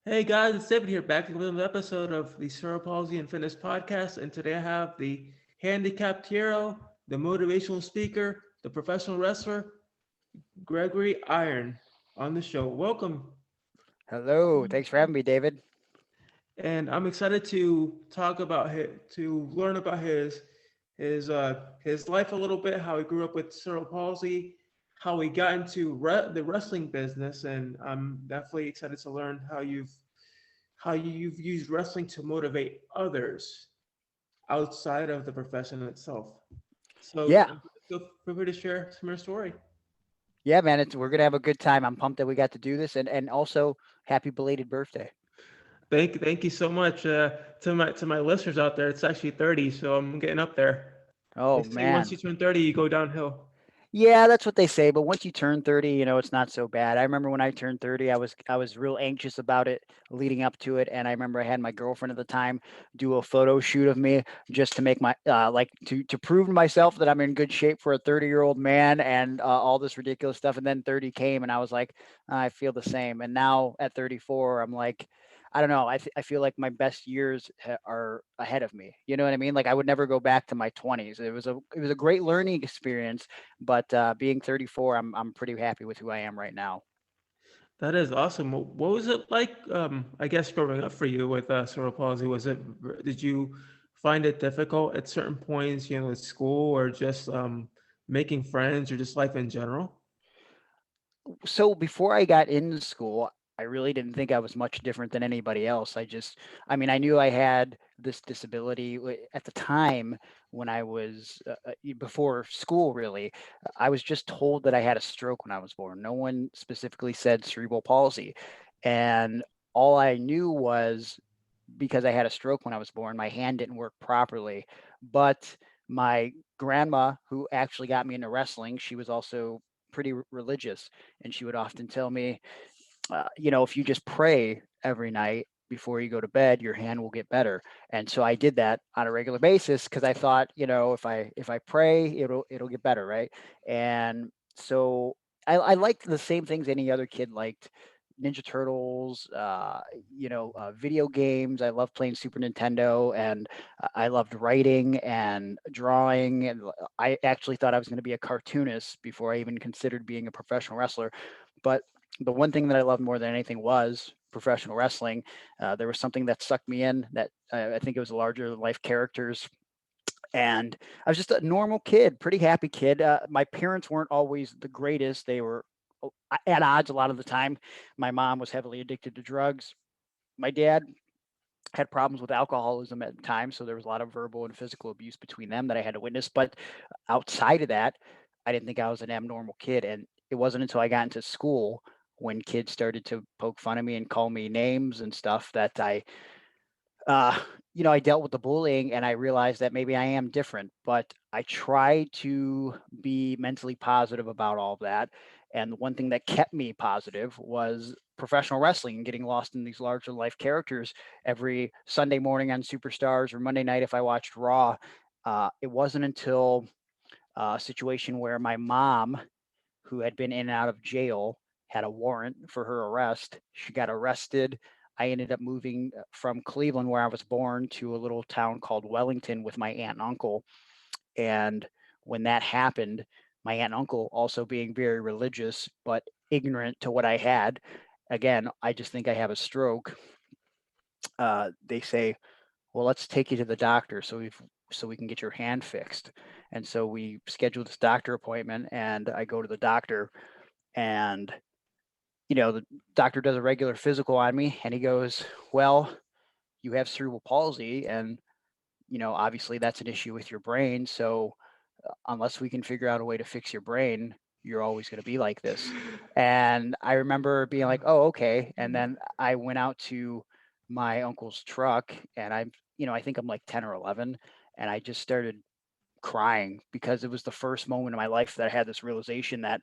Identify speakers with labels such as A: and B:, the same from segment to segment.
A: Hey guys, it's David here, back with another episode of the Cerebral Palsy and Fitness Podcast. And today I have the handicapped hero, the motivational speaker, the professional wrestler, Gregory Iron, on the show. Welcome.
B: Hello, thanks for having me, David.
A: And I'm excited to talk about to learn about his life a little bit, how he grew up with cerebral palsy, how he got into the wrestling business, and I'm definitely excited to learn how you've used wrestling to motivate others outside of the profession itself. So
B: Yeah,
A: feel free to share some of your story.
B: yeah, man, we're gonna have a good time. I'm pumped that we got to do this, and also happy belated birthday.
A: Thank you so much to my listeners out there. It's actually 30, so I'm getting up there. They
B: Oh
A: say once
B: man,
A: you turn 30, you go downhill.
B: yeah, that's what they say. But once you turn 30, it's not so bad. I remember when I turned 30, I was real anxious about it leading up to it, and I remember I had my girlfriend at the time do a photo shoot of me just to make my like to prove to myself that I'm in good shape for a 30-year-old man, and all this ridiculous stuff. And then 30 came, and I was like, I feel the same. And now at 34, I'm like, I don't know. I feel like my best years are ahead of me. You know what I mean? Like I would never go back to my 20s. It was a great learning experience, but being 34, I'm pretty happy with who I am right now.
A: That is awesome. What was it like? I guess growing up for you with cerebral palsy, did you find it difficult at certain points, at school or just making friends or just life in general?
B: So before I got into school, I really didn't think I was much different than anybody else. I mean, I knew I had this disability at the time when I was before school, really. I was just told that I had a stroke when I was born. No one specifically said cerebral palsy. And all I knew was because I had a stroke when I was born, my hand didn't work properly. But my grandma, who actually got me into wrestling, she was also pretty religious, and she would often tell me, if you just pray every night before you go to bed, your hand will get better. And so I did that on a regular basis because I thought, if I pray, it'll get better, right? And so I liked the same things any other kid liked. Ninja Turtles, video games. I loved playing Super Nintendo, and I loved writing and drawing. And I actually thought I was going to be a cartoonist before I even considered being a professional wrestler. But the one thing that I loved more than anything was professional wrestling. There was something that sucked me in that I think it was larger than life characters. And I was just a normal kid, pretty happy kid. My parents weren't always the greatest. They were at odds a lot of the time. My mom was heavily addicted to drugs. My dad had problems with alcoholism at the time, so there was a lot of verbal and physical abuse between them that I had to witness. But outside of that, I didn't think I was an abnormal kid. And it wasn't until I got into school when kids started to poke fun of me and call me names and stuff that uh, I dealt with the bullying and I realized that maybe I am different, but I try to be mentally positive about all of that. And the one thing that kept me positive was professional wrestling and getting lost in these larger life characters every Sunday morning on Superstars or Monday night if I watched Raw. It wasn't until a situation where my mom, who had been in and out of jail, had a warrant for her arrest. She got arrested. I ended up moving from Cleveland, where I was born, to a little town called Wellington with my aunt and uncle. And when that happened, my aunt and uncle, also being very religious but ignorant to what I had, again, I just think I have a stroke. They say, well, let's take you to the doctor so we can get your hand fixed. And so we scheduled this doctor appointment, and I go to the doctor, and the doctor does a regular physical on me, and he goes, well, you have cerebral palsy, and obviously that's an issue with your brain. So unless we can figure out a way to fix your brain, you're always going to be like this. And I remember being like, oh, okay. And then I went out to my uncle's truck, and I think I'm like 10 or 11, and I just started crying because it was the first moment in my life that I had this realization that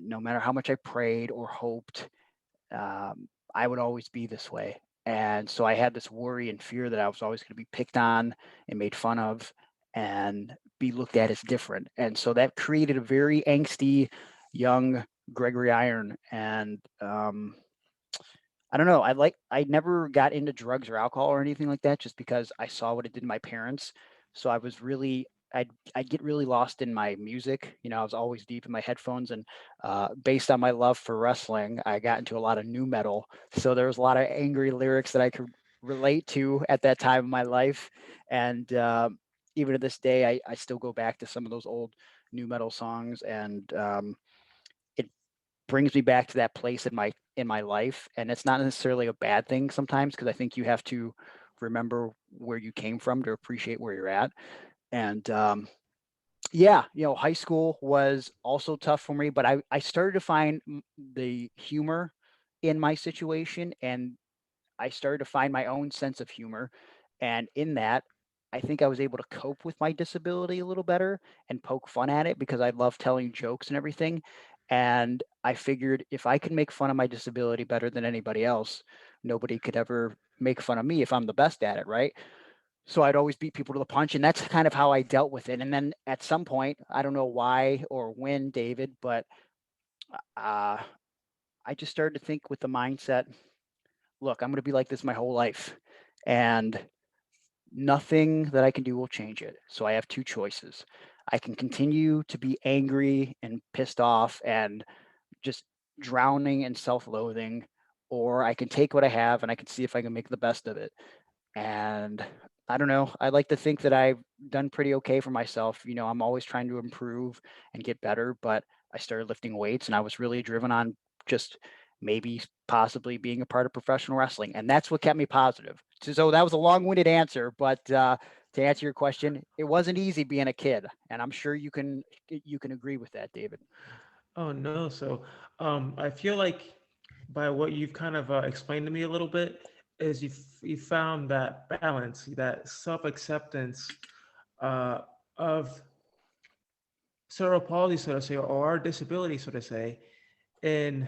B: no matter how much I prayed or hoped, I would always be this way. And so I had this worry and fear that I was always going to be picked on and made fun of and be looked at as different. And so that created a very angsty young Gregory Iron. And I don't know. I never got into drugs or alcohol or anything like that just because I saw what it did to my parents. So I was really I'd get really lost in my music. I was always deep in my headphones, and based on my love for wrestling, I got into a lot of new metal. So there was a lot of angry lyrics that I could relate to at that time of my life. And even to this day, I still go back to some of those old new metal songs, and it brings me back to that place in my life. And it's not necessarily a bad thing sometimes, because I think you have to remember where you came from to appreciate where you're at. And yeah, high school was also tough for me, but I started to find the humor in my situation, and I started to find my own sense of humor. And in that, I think I was able to cope with my disability a little better and poke fun at it, because I love telling jokes and everything. And I figured if I can make fun of my disability better than anybody else, nobody could ever make fun of me if I'm the best at it, right? So I'd always beat people to the punch, and that's kind of how I dealt with it. And then at some point, I don't know why or when, David, but uh, I just started to think with the mindset, look, I'm going to be like this my whole life, and nothing that I can do will change it. So I have two choices. I can continue to be angry and pissed off and just drowning in self-loathing, or I can take what I have and I can see if I can make the best of it. And I don't know, I like to think that I've done pretty okay for myself. I'm always trying to improve and get better, but I started lifting weights and I was really driven on just maybe possibly being a part of professional wrestling. And that's what kept me positive. So that was a long-winded answer, but to answer your question, it wasn't easy being a kid, and I'm sure you can agree with that, David.
A: Oh no. So I feel like by what you've kind of explained to me a little bit is you found that balance, that self acceptance uh, of cerebral palsy, so to say, or our disability, so to say, in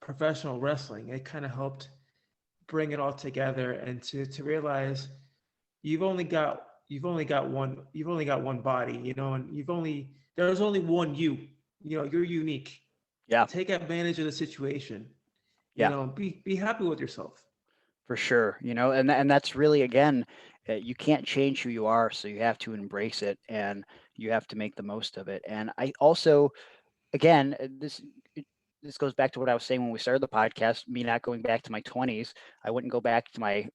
A: professional wrestling. It kind of helped bring it all together and to realize you've only got one body, and there's only one you. You're unique.
B: Yeah,
A: Take advantage of the situation.
B: yeah.
A: Be happy with yourself.
B: For sure, and that's really, again, you can't change who you are, so you have to embrace it and you have to make the most of it. And I also, again, this goes back to what I was saying when we started the podcast. Me not going back to my 20s, I wouldn't go back to my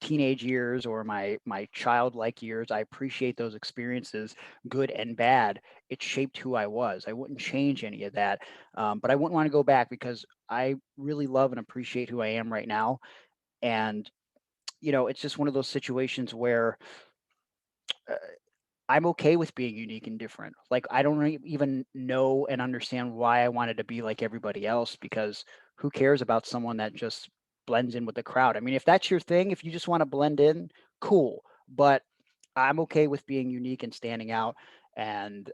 B: teenage years or my childlike years. I appreciate those experiences, good and bad. It shaped who I was. I wouldn't change any of that, but I wouldn't want to go back because I really love and appreciate who I am right now. And it's just one of those situations where uh, I'm okay with being unique and different. Like, I don't even know and understand why I wanted to be like everybody else, because who cares about someone that just blends in with the crowd? I mean, if that's your thing, if you just want to blend in, cool. But I'm okay with being unique and standing out and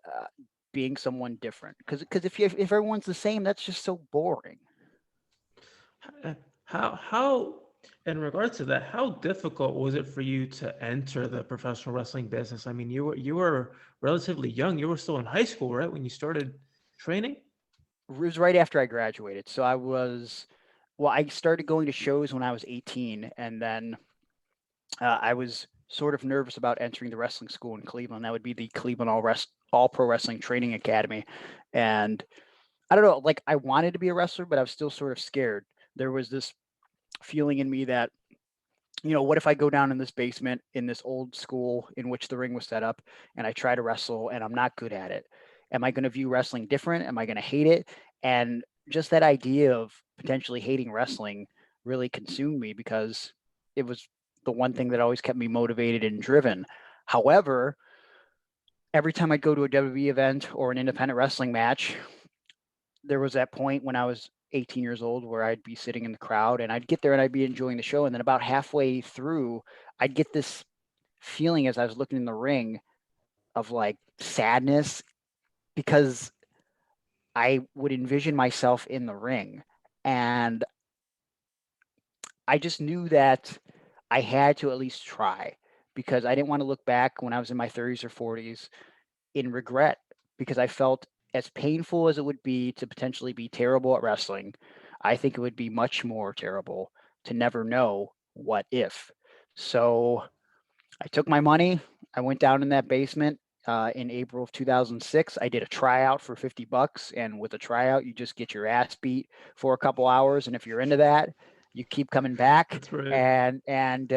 B: being someone different. Because if everyone's the same, that's just so boring.
A: Uh, how in regards to that, how difficult was it for you to enter the professional wrestling business? I mean, you were relatively young. You were still in high school, right, when you started training?
B: It was right after I graduated. So I started going to shows when I was 18, and then I was sort of nervous about entering the wrestling school in Cleveland. That would be the Cleveland All Pro Wrestling Training Academy. And I don't know, like, I wanted to be a wrestler, but I was still sort of scared. There was this feeling in me that, what if I go down in this basement in this old school in which the ring was set up and I try to wrestle and I'm not good at it? Am I going to view wrestling different? Am I going to hate it? And just that idea of potentially hating wrestling really consumed me, because it was the one thing that always kept me motivated and driven. However, every time I'd go to a WWE event or an independent wrestling match, there was that point when I was 18 years old where I'd be sitting in the crowd and I'd get there and I'd be enjoying the show. And then about halfway through, I'd get this feeling as I was looking in the ring of like sadness, because I would envision myself in the ring. And I just knew that I had to at least try, because I didn't want to look back when I was in my 30s or 40s in regret, because I felt, as painful as it would be to potentially be terrible at wrestling, I think it would be much more terrible to never know what if. So I took my money. I went down in that basement in April of 2006. I did a tryout for $50, and with a tryout, you just get your ass beat for a couple hours. And if you're into that, you keep coming back.
A: That's right.
B: And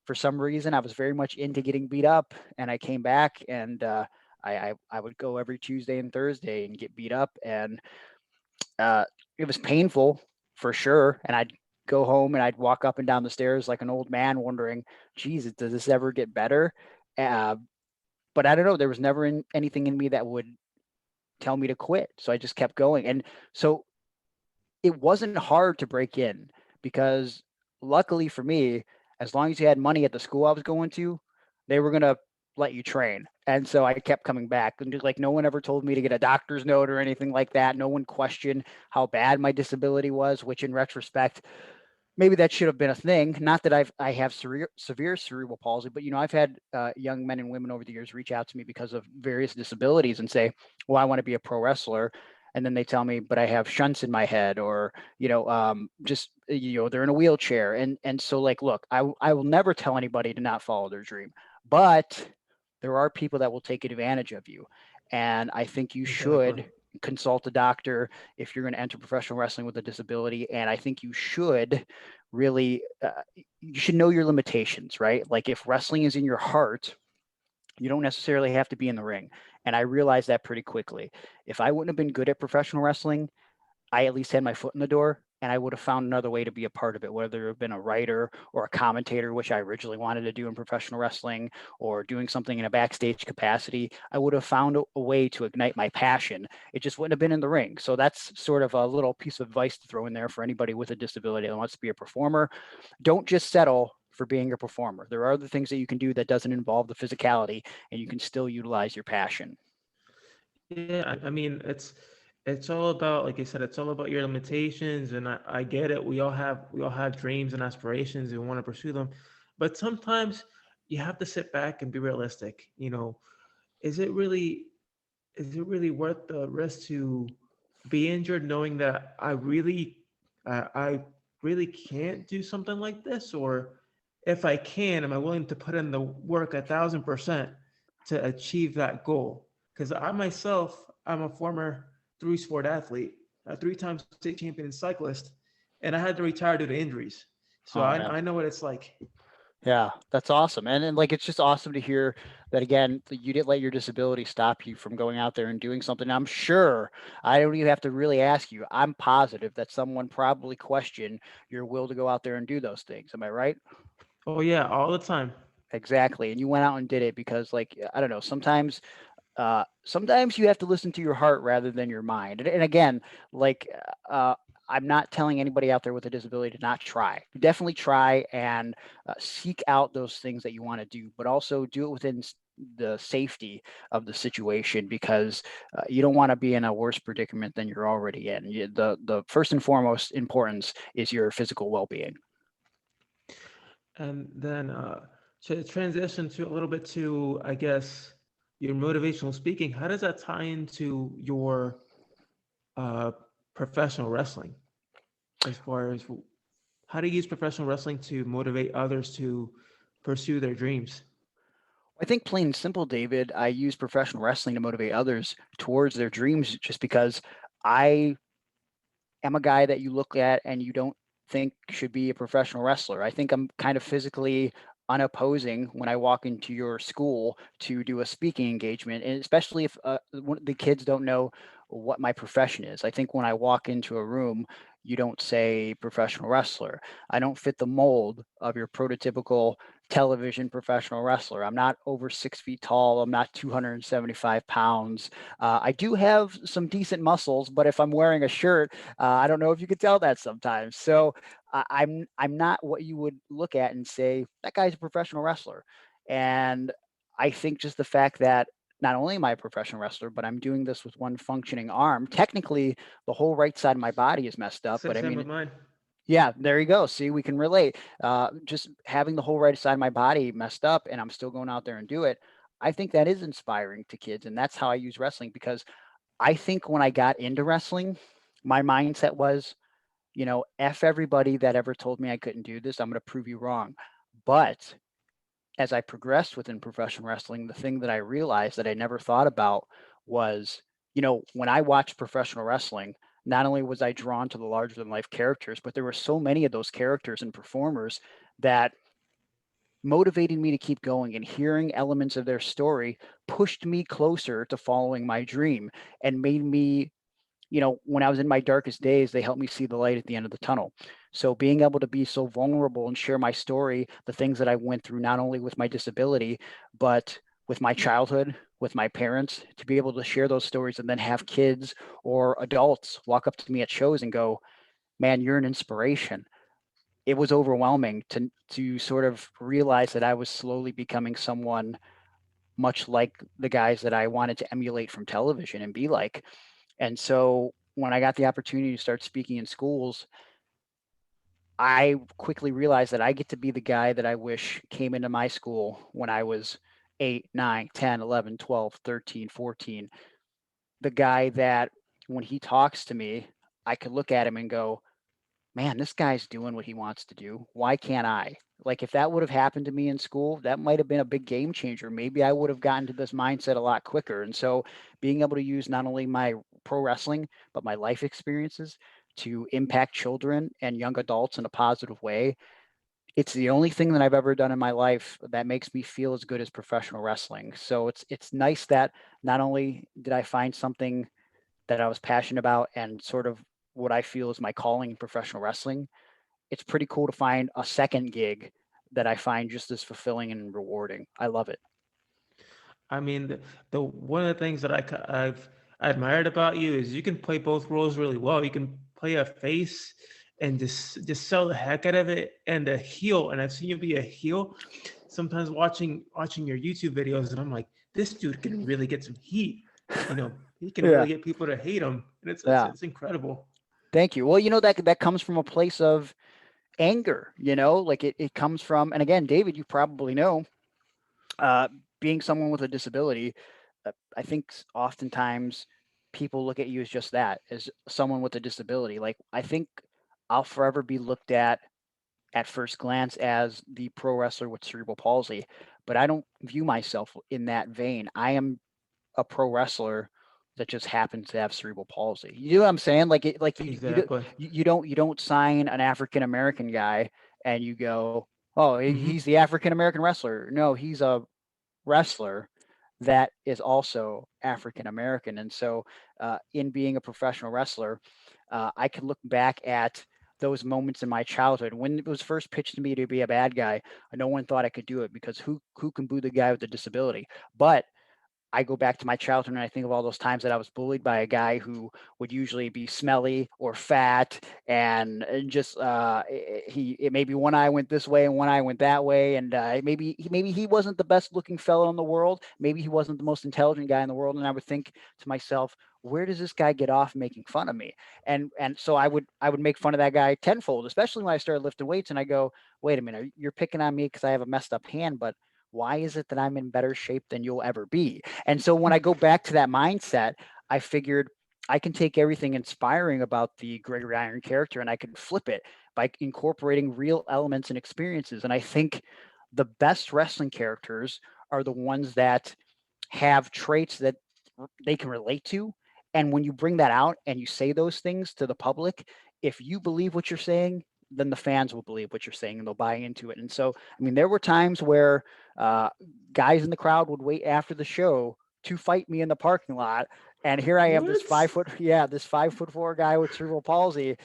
B: for some reason, I was very much into getting beat up, and I came back, and I would go every Tuesday and Thursday and get beat up, and uh, it was painful for sure. And I'd go home and I'd walk up and down the stairs like an old man, wondering, "Jesus, does this ever get better?" Uh, but I don't know. There was never anything in me that would tell me to quit, so I just kept going. And so it wasn't hard to break in because, luckily for me, as long as you had money at the school I was going to, they were gonna let you train. And so I kept coming back. And just like, no one ever told me to get a doctor's note or anything like that. No one questioned how bad my disability was, which in retrospect, maybe that should have been a thing. Not that I have severe cerebral palsy, but I've had young men and women over the years reach out to me because of various disabilities and say, "Well, I want to be a pro wrestler," and then they tell me, "But I have shunts in my head," or just they're in a wheelchair, and so, like, look, I will never tell anybody to not follow their dream, but there are people that will take advantage of you, and I think you
A: Exactly.
B: should consult a doctor if you're going to enter professional wrestling with a disability. And I think you should really, you should know your limitations, right? Like, if wrestling is in your heart, you don't necessarily have to be in the ring. And I realized that pretty quickly. If I wouldn't have been good at professional wrestling, I at least had my foot in the door, and I would have found another way to be a part of it, whether it have been a writer or a commentator, which I originally wanted to do in professional wrestling, or doing something in a backstage capacity. I would have found a way to ignite my passion. It just wouldn't have been in the ring. So that's sort of a little piece of advice to throw in there for anybody with a disability that wants to be a performer. Don't just settle for being a performer. There are other things that you can do that doesn't involve the physicality, and you can still utilize your passion.
A: Yeah, I mean, it's all about, like I said, it's all about your limitations, and I get it. We all have dreams and aspirations, and we want to pursue them, but sometimes you have to sit back and be realistic. Is it really is it really worth the risk to be injured, knowing that I really can't do something like this, or if I can, am I willing to put in the work 1,000% to achieve that goal? Because I myself, I'm a former three-sport athlete, a three-time state champion cyclist, and I had to retire due to injuries. So
B: Oh
A: I,
B: man.
A: I know what it's like.
B: Yeah, that's awesome. And like, it's just awesome to hear that again, that you didn't let your disability stop you from going out there and doing something. I'm sure, I don't even have to really ask you. I'm positive that someone probably questioned your will to go out there and do those things. Am I right?
A: Oh yeah, all the time.
B: Exactly. And you went out and did it because, like, I don't know, sometimes you have to listen to your heart rather than your mind. And again, like, uh, I'm not telling anybody out there with a disability to not try. Definitely try and seek out those things that you want to do, but also do it within the safety of the situation, because you don't want to be in a worse predicament than you're already in. The first and foremost importance is your physical well-being.
A: And then to transition to a little bit to, I guess, your motivational speaking, how does that tie into your uh, professional wrestling? As far as how do you use professional wrestling to motivate others to pursue their dreams?
B: I think plain and simple, David, I use professional wrestling to motivate others towards their dreams just because I am a guy that you look at and you don't think should be a professional wrestler. I think I'm kind of physically unopposing when I walk into your school to do a speaking engagement, and especially if the kids don't know what my profession is. I think when I walk into a room, you don't say professional wrestler. I don't fit the mold of your prototypical television professional wrestler. I'm not over 6 feet tall. I'm not 275 pounds. I do have some decent muscles, but if I'm wearing a shirt, I don't know if you could tell that sometimes. So I'm not what you would look at and say that guy's a professional wrestler. And I think just the fact that not only am I a professional wrestler, but I'm doing this with one functioning arm. Technically, the whole right side of my body is messed up, but I
A: Same
B: mean,
A: with mine.
B: yeah, there you go. See, we can relate. Just having the whole right side of my body messed up, and I'm still going out there and do it. I think that is inspiring to kids, and that's how I use wrestling, because I think when I got into wrestling, my mindset was, F everybody that ever told me I couldn't do this. I'm going to prove you wrong. But as I progressed within professional wrestling, the thing that I realized that I never thought about was, when I watched professional wrestling, not only was I drawn to the larger than life characters, but there were so many of those characters and performers that motivated me to keep going, and hearing elements of their story pushed me closer to following my dream and made me, when I was in my darkest days, they helped me see the light at the end of the tunnel. So being able to be so vulnerable and share my story, the things that I went through, not only with my disability, but with my childhood, with my parents, to be able to share those stories and then have kids or adults walk up to me at shows and go, man, you're an inspiration. It was overwhelming to sort of realize that I was slowly becoming someone much like the guys that I wanted to emulate from television and be like. And so when I got the opportunity to start speaking in schools, I quickly realized that I get to be the guy that I wish came into my school when I was 8, 9, 10, 11, 12, 13, 14. The guy that when he talks to me, I could look at him and go, man, this guy's doing what he wants to do. Why can't I? Like, if that would have happened to me in school, that might have been a big game changer. Maybe I would have gotten to this mindset a lot quicker. And so being able to use not only my pro wrestling, but my life experiences to impact children and young adults in a positive way, it's the only thing that I've ever done in my life that makes me feel as good as professional wrestling. So it's nice that not only did I find something that I was passionate about and sort of what I feel is my calling in professional wrestling, it's pretty cool to find a second gig that I find just as fulfilling and rewarding. I love it.
A: I mean, the one of the things that I've admired about you is you can play both roles really well. You can play a face and just sell the heck out of it, and a heel. And I've seen you be a heel. Sometimes watching your YouTube videos, and I'm like, this dude can really get some heat. He can
B: Yeah.
A: really get people to hate him, and
B: Yeah.
A: it's incredible.
B: Thank you. Well, that comes from a place of anger, like it comes from, and again, David, you probably know, uh, being someone with a disability, I think oftentimes people look at you as just that, as someone with a disability. Like, I think I'll forever be looked at first glance as the pro wrestler with cerebral palsy, but I don't view myself in that vein. I am a pro wrestler that just happens to have cerebral palsy. You know what I'm saying? Like
A: Exactly.
B: you don't sign an African American guy and you go, oh, he's
A: Hmm.
B: the African American wrestler. No, he's a wrestler that is also African American. And so, in being a professional wrestler, I can look back at those moments in my childhood when it was first pitched to me to be a bad guy. No one thought I could do it because who can boo the guy with the disability? But I go back to my childhood and I think of all those times that I was bullied by a guy who would usually be smelly or fat, and just maybe one eye went this way and one eye went that way, and maybe he wasn't the best looking fellow in the world, maybe he wasn't the most intelligent guy in the world, and I would think to myself, where does this guy get off making fun of me? And so I would make fun of that guy tenfold, especially when I started lifting weights, and I go, wait a minute, you're picking on me because I have a messed up hand, but why is it that I'm in better shape than you'll ever be? And so when I go back to that mindset, I figured I can take everything inspiring about the Gregory Iron character and I can flip it by incorporating real elements and experiences. And I think the best wrestling characters are the ones that have traits that they can relate to. And when you bring that out and you say those things to the public, if you believe what you're saying, then the fans will believe what you're saying and they'll buy into it. And so, I mean, there were times where uh, guys in the crowd would wait after the show to fight me in the parking lot. And here I am, this
A: What?
B: 5 foot, yeah, this 5'4" guy with cerebral palsy,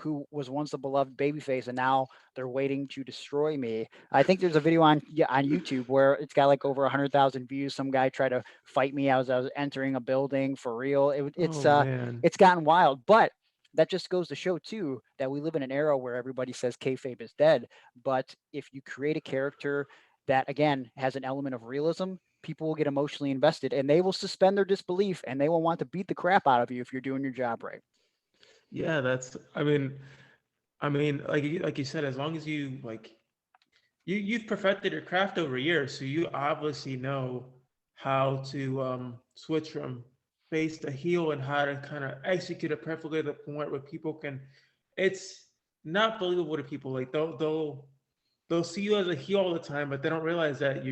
B: who was once a beloved babyface, and now they're waiting to destroy me. I think there's a video on, yeah, on YouTube where it's got like over 100,000 views. Some guy tried to fight me as I was entering a building for real.
A: Oh man.
B: It's gotten wild, but that just goes to show too that we live in an era where everybody says kayfabe is dead. But if you create a character that again has an element of realism, people will get emotionally invested and they will suspend their disbelief and they will want to beat the crap out of you if you're doing your job right.
A: Yeah, that's. I mean, like you said, as long as you you've perfected your craft over years, so you obviously know how to switch from face to heel and how to kind of execute it perfectly to the point where people can it's not believable to people. Like they'll see you as a heel all the time, but they don't realize that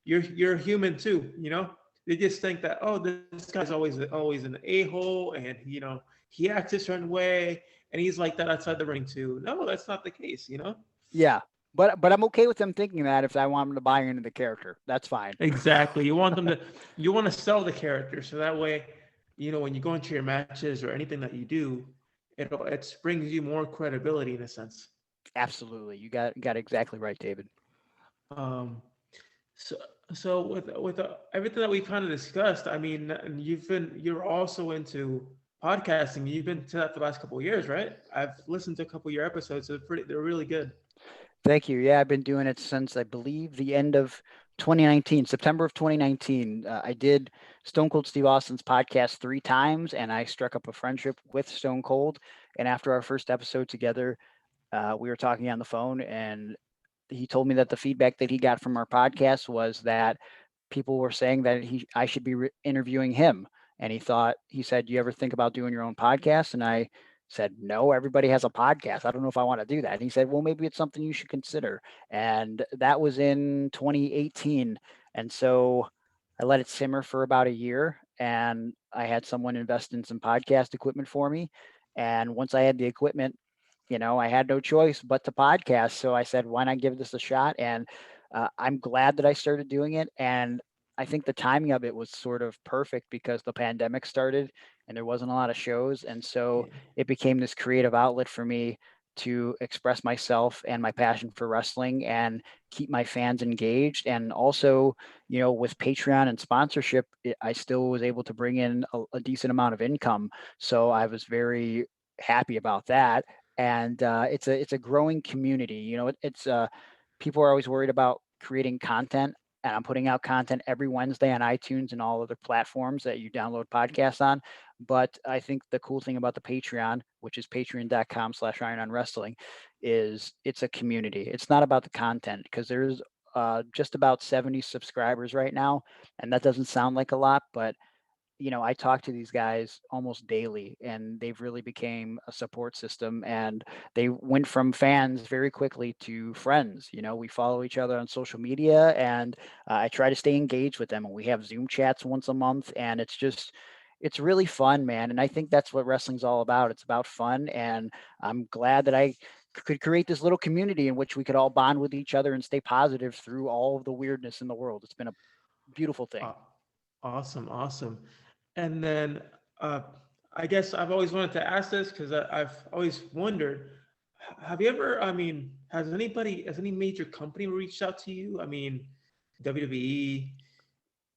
A: you're human too. You know, they just think that, oh, this guy's always an a hole, and he acts a certain way, and he's like that outside the ring too. No, that's not the case. You know.
B: Yeah. But I'm okay with them thinking that if I want them to buy into the character. That's fine.
A: Exactly. You want to sell the character, so that way, when you go into your matches or anything that you do, it brings you more credibility in a sense.
B: Absolutely. You got exactly right, David.
A: Um, so so with everything that we've kind of discussed, I mean, and you're also into podcasting. You've been to that for the last couple of years, right? I've listened to a couple of your episodes. They're really good.
B: Thank you. Yeah, I've been doing it since I believe the end of 2019, September of 2019. I did Stone Cold Steve Austin's podcast 3 times, and I struck up a friendship with Stone Cold. And after our first episode together, we were talking on the phone, and he told me that the feedback that he got from our podcast was that people were saying that I should be interviewing him. And he said, "You ever think about doing your own podcast?" And I said, "No, everybody has a podcast. I don't know if I want to do that." And he said, "Well, maybe it's something you should consider." And that was in 2018. And so I let it simmer for about a year, and I had someone invest in some podcast equipment for me. And once I had the equipment, I had no choice but to podcast. So I said, why not give this a shot? And I'm glad that I started doing it. And I think the timing of it was sort of perfect because the pandemic started and there wasn't a lot of shows. And so
A: Yeah.
B: it became this creative outlet for me to express myself and my passion for wrestling and keep my fans engaged. And also, with Patreon and sponsorship, I still was able to bring in a decent amount of income. So I was very happy about that. And it's a growing community. It's people are always worried about creating content, and I'm putting out content every Wednesday on iTunes and all other platforms that you download podcasts on. But I think the cool thing about the Patreon, which is patreon.com/Iron on Wrestling, is it's a community. It's not about the content because there's just about 70 subscribers right now, and that doesn't sound like a lot, but I talk to these guys almost daily, and they've really became a support system, and they went from fans very quickly to friends. We follow each other on social media, and I try to stay engaged with them, and we have Zoom chats once a month, and it's really fun, man. And I think that's what wrestling's all about. It's about fun, and I'm glad that I could create this little community in which we could all bond with each other and stay positive through all of the weirdness in the world. It's been a beautiful thing.
A: Uh, awesome, awesome. And then uh, I guess I've always wanted to ask this because I've always wondered, have you ever, I mean, has any major company reached out to you? I mean, WWE,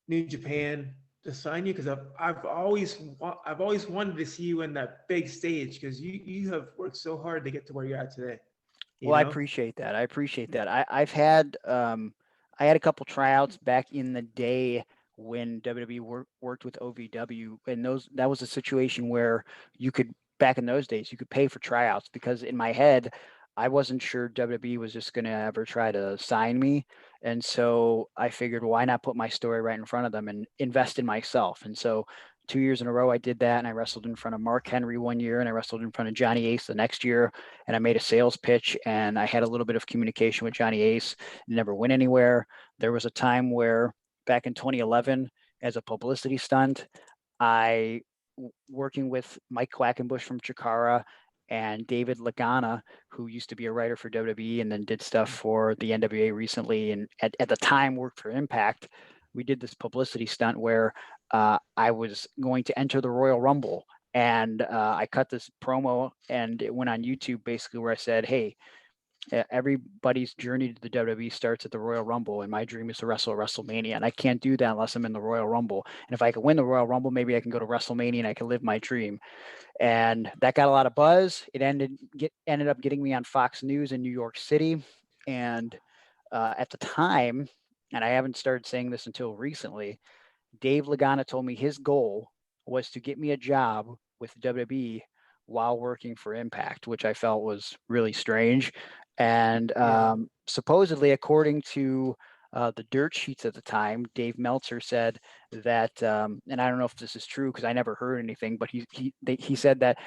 A: New Japan, to sign you? Because I've always wanted to see you in that big stage because you have worked so hard to get to where you're at today. You
B: Well, I
A: know?
B: appreciate that. I appreciate that. I had a couple tryouts back in the day when WWE worked with OVW, and that was a situation where you could back in those days you could pay for tryouts because in my head I wasn't sure WWE was just going to ever try to sign me, and so I figured why not put my story right in front of them and invest in myself. And so 2 years in a row I did that, and I wrestled in front of Mark Henry one year, and I wrestled in front of Johnny Ace the next year, and I made a sales pitch, and I had a little bit of communication with Johnny Ace. It never went anywhere. There was a time where back in 2011, as a publicity stunt, I working with Mike Quackenbush from Chikara and David Lagana, who used to be a writer for WWE and then did stuff for the NWA recently, and at the time worked for Impact. We did this publicity stunt where I was going to enter the Royal Rumble, and I cut this promo, and it went on YouTube basically where I said, "Hey, everybody's journey to the WWE starts at the Royal Rumble, and my dream is to wrestle at WrestleMania, and I can't do that unless I'm in the Royal Rumble. And if I can win the Royal Rumble, maybe I can go to WrestleMania and I can live my dream." And that got a lot of buzz. It ended up getting me on Fox News in New York City, and at the time, and I haven't started saying this until recently, Dave Lagana told me his goal was to get me a job with WWE while working for Impact, which I felt was really strange. And
A: Yeah.
B: supposedly, according to the dirt sheets at the time, Dave Meltzer said that, and I don't know if this is true because I never heard anything, but he said that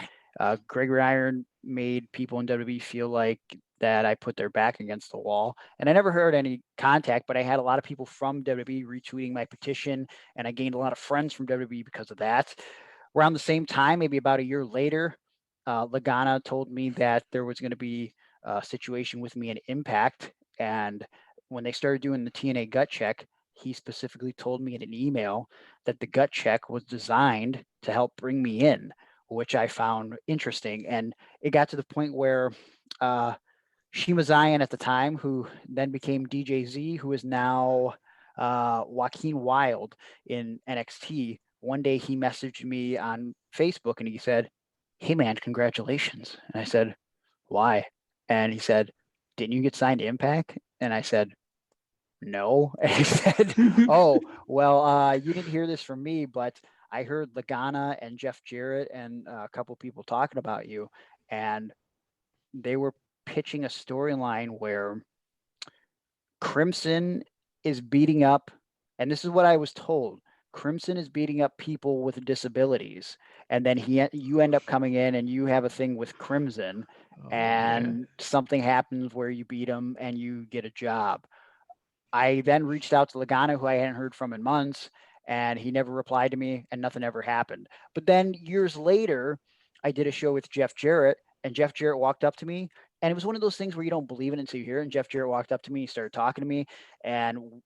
B: Gregory Iron made people in WWE feel like that I put their back against the wall. And I never heard any contact, but I had a lot of people from WWE retweeting my petition, and I gained a lot of friends from WWE because of that. Around the same time, maybe about a year later, Lagana told me that there was going to be a situation with me in Impact. And when they started doing the TNA gut check, he specifically told me in an email that the gut check was designed to help bring me in, which I found interesting. And it got to the point where uh, Shima Zion at the time, who then became DJZ, who is now Joaquin Wild in NXT. One day he messaged me on Facebook and he said, "Hey man, congratulations." And I said, "Why?" And he said, "Didn't you get signed to Impact?" And I said, "No." And he said, "Oh, well, you didn't hear this from me, but I heard Lagana and Jeff Jarrett and a couple people talking about you, and they were pitching a storyline where Crimson is beating up, and this is what I was told. Crimson is beating up people with disabilities, and then you end up coming in and you have a thing with Crimson,
A: Oh man.
B: and something happens where you beat them and you get a job." I then reached out to Lagana, who I hadn't heard from in months, and he never replied to me, and nothing ever happened. But then years later, I did a show with Jeff Jarrett, and Jeff Jarrett walked up to me, and it was one of those things where you don't believe it until you hear it. And Jeff Jarrett walked up to me, he started talking to me, and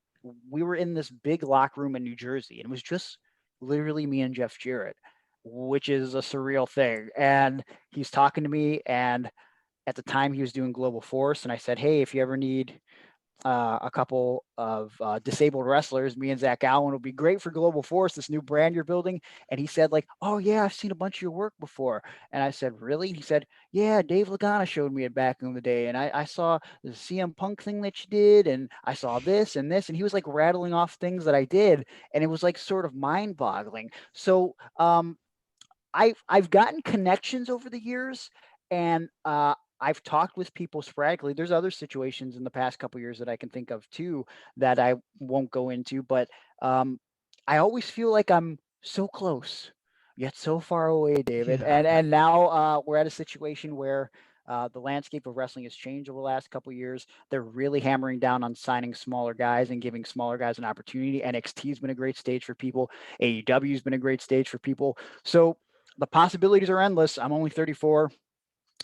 B: we were in this big locker room in New Jersey, and it was just literally me and Jeff Jarrett, which is a surreal thing. And he's talking to me, and at the time he was doing Global Force, and I said, "Hey, if you ever need a couple of disabled wrestlers, me and Zach Allen will be great for Global Force, this new brand you're building." And he said, like, "Oh yeah, I've seen a bunch of your work before." And I said, "Really?" He said, "Yeah, Dave Lagana showed me it back in the day, and I saw the CM Punk thing that you did, and I saw this and this." And he was like rattling off things that I did, and it was like sort of mind boggling. So I've gotten connections over the years, and I've talked with people sporadically. There's other situations in the past couple years that I can think of too that I won't go into, but um, I always feel like I'm so close yet so far away, David.
A: Yeah.
B: And now we're at a situation where the landscape of wrestling has changed over the last couple years. They're really hammering down on signing smaller guys and giving smaller guys an opportunity. NXT's been a great stage for people. AEW's been a great stage for people. So the possibilities are endless. I'm only 34.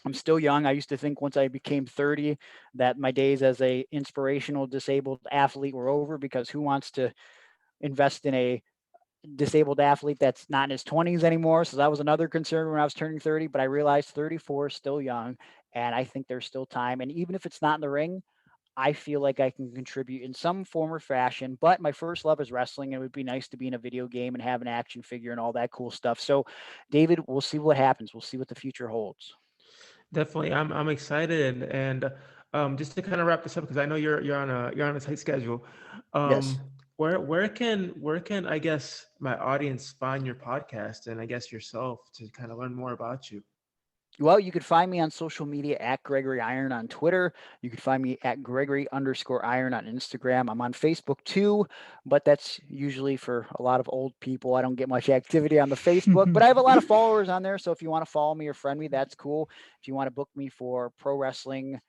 B: I'm still young. I used to think once I became 30 that my days as a inspirational disabled athlete were over, because who wants to invest in a disabled athlete that's not in his 20s anymore? So that was another concern when I was turning 30, but I realized 34 is still young, and I think there's still time. And even if it's not in the ring, I feel like I can contribute in some form or fashion. But my first love is wrestling. And it would be nice to be in a video game and have an action figure and all that cool stuff. So, David, we'll see what happens. We'll see what the future holds.
A: Definitely, I'm excited, and just to kind of wrap this up because I know you're on a tight schedule.
B: Yes.
A: Where can I guess my audience find your podcast and I guess yourself to kind of learn more about you?
B: Well, you could find me on social media at Gregory Iron on Twitter. You could find me at Gregory_Iron on Instagram. I'm on Facebook too, but that's usually for a lot of old people. I don't get much activity on the Facebook, but I have a lot of followers on there. So if you want to follow me or friend me, that's cool. If you want to book me for pro wrestling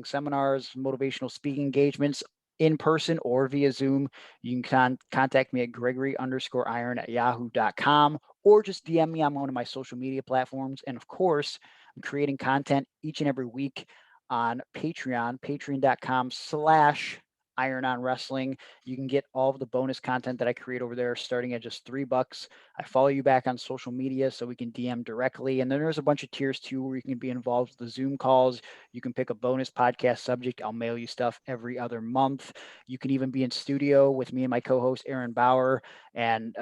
B: seminars, motivational speaking engagements in person or via Zoom, you can contact me at Gregory_Iron at yahoo.com, or just DM me on one of my social media platforms. And of course, I'm creating content each and every week on Patreon, patreon.com/Iron on Wrestling. You can get all of the bonus content that I create over there starting at just $3. I follow you back on social media so we can DM directly. And then there's a bunch of tiers too where you can be involved with the Zoom calls. You can pick a bonus podcast subject. I'll mail you stuff every other month. You can even be in studio with me and my co-host Aaron Bauer and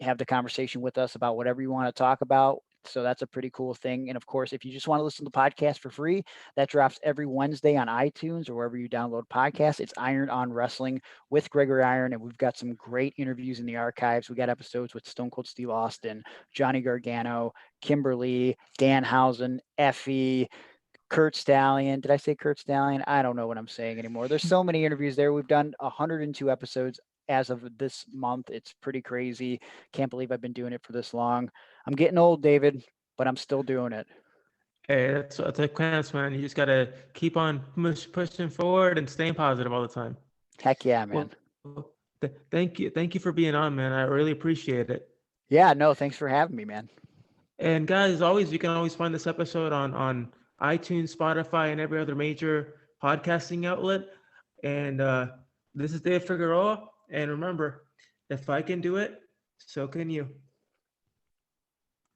B: have the conversation with us about whatever you want to talk about. So that's a pretty cool thing. And of course, if you just want to listen to the podcast for free, that drops every Wednesday on iTunes or wherever you download podcasts. It's Iron on Wrestling with Gregory Iron. And we've got some great interviews in the archives. We got episodes with Stone Cold Steve Austin, Johnny Gargano, Kimberly, Danhausen, Effie, Kurt Stallion. Did I say Kurt Stallion? I don't know what I'm saying anymore. There's so many interviews there. We've done 102 episodes as of this month. It's pretty crazy. Can't believe I've been doing it for this long. I'm getting old, David. but I'm still doing it.
A: Hey, that's what counts, man. You just gotta keep on pushing forward and staying positive all the time.
B: Heck yeah, man.
A: Well, thank you for being on, man. I really appreciate it.
B: Yeah, no, thanks for having me, man.
A: And guys, as always, you can always find this episode on iTunes, Spotify, and every other major podcasting outlet. And this is Dave Figueroa. And remember, if I can do it, so can you.